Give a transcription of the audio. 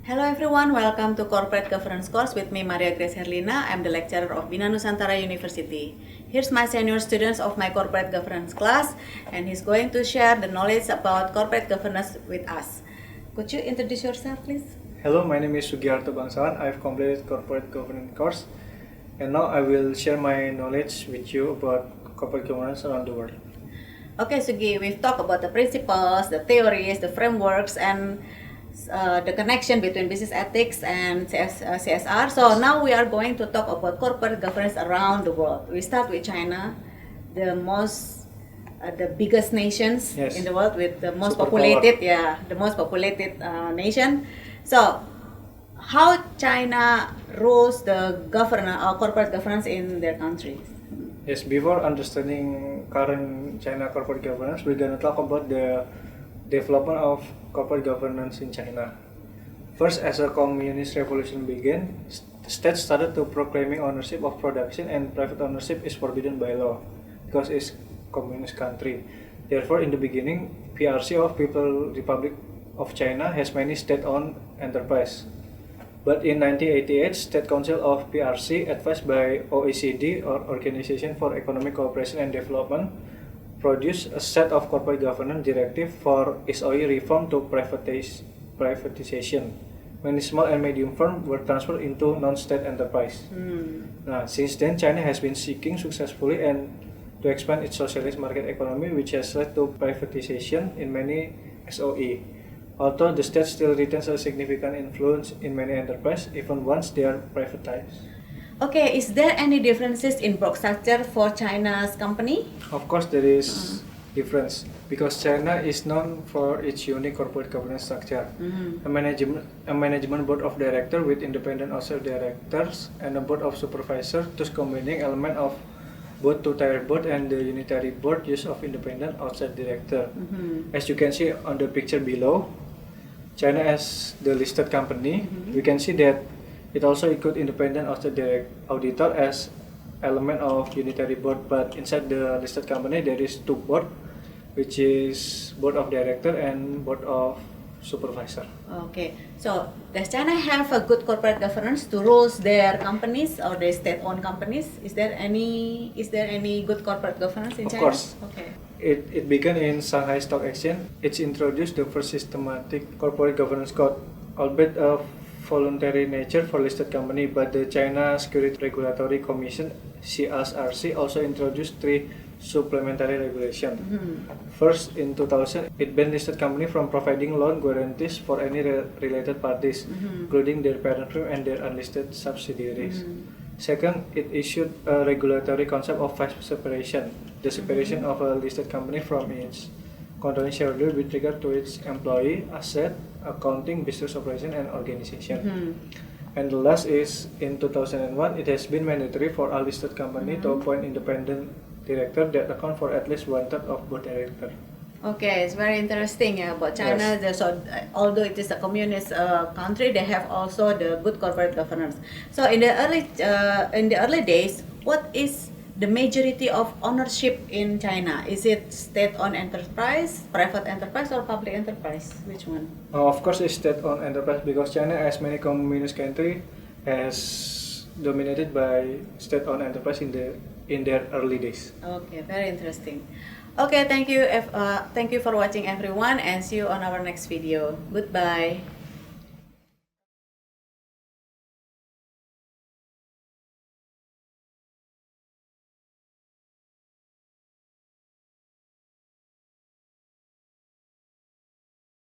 Hello everyone, welcome to Corporate Governance course with me Maria Grace Herlina. I'm the lecturer of Bina Nusantara University. Here's my senior students of my Corporate Governance class, and he's going to share the knowledge about corporate governance with us. Could you introduce yourself, please? Hello, my name is Sugiarto Bangsawan. I've completed corporate governance course, and now I will share my knowledge with you about corporate governance around the world. Okay, Sugi, we've talked about the principles, the theories, the frameworks, and the connection between business ethics and CSR. So now we are going to talk about corporate governance around the world. We start with China, the biggest nations Yes. in the world with the most Superpower. populated nation. So how China rules the corporate governance in their country? Yes, before understanding current China corporate governance, we're gonna talk about the development of corporate governance in China. First, as a communist revolution began, the state started to proclaiming ownership of production, and private ownership is forbidden by law because it's communist country. Therefore, in the beginning, PRC of People Republic of China has many state-owned enterprise. But in 1988, State Council of PRC, advised by OECD or Organization for Economic Cooperation and Development, produced a set of corporate governance directive for SOE reform to privatization. Many small and medium firms were transferred into non-state enterprise. Now, since then, China has been seeking successfully and to expand its socialist market economy, which has led to privatization in many SOE. Although the state still retains a significant influence in many enterprises, even once they are privatized. Okay, is there any differences in board structure for China's company? Of course, there is difference because China is known for its unique corporate governance structure. A management board of directors with independent outside directors and a board of supervisors, thus combining element of both two-tier board and the unitary board use of independent outside director. As you can see on the picture below, China as the listed company, we can see that it also includes independent outside direct auditor as element of unitary board, but inside the listed company there is two board, which is board of director and board of supervisor. Okay, so does China have a good corporate governance to rule their companies or their state-owned companies? Is there any good corporate governance in Of China? course. Okay. It began in Shanghai Stock Exchange. It's introduced the first systematic corporate governance code, albeit of voluntary nature for listed company, but the China Security Regulatory Commission (CSRC) also introduced three supplementary regulations. First, in 2000, it banned listed company from providing loan guarantees for any related parties, including their parent firm and their unlisted subsidiaries. Second, it issued a regulatory concept of phase separation, the separation of a listed company from its controlling shareholder with regard to its employee, asset, accounting, business operation, and organization. And the last is in 2001, it has been mandatory for a listed company to appoint independent director that account for at least one-third of board director. Okay, it's very interesting about China. Yes. Although it is a communist country, they have also the good corporate governance. So in the early days, what is the majority of ownership in China? Is it state-owned enterprise, private enterprise, or public enterprise? Which one? Of course, it's state-owned enterprise because China, as many communist country, has dominated by state-owned enterprise in their early days. Okay, very interesting. Okay, thank you for watching everyone, and see you on our next video. Goodbye.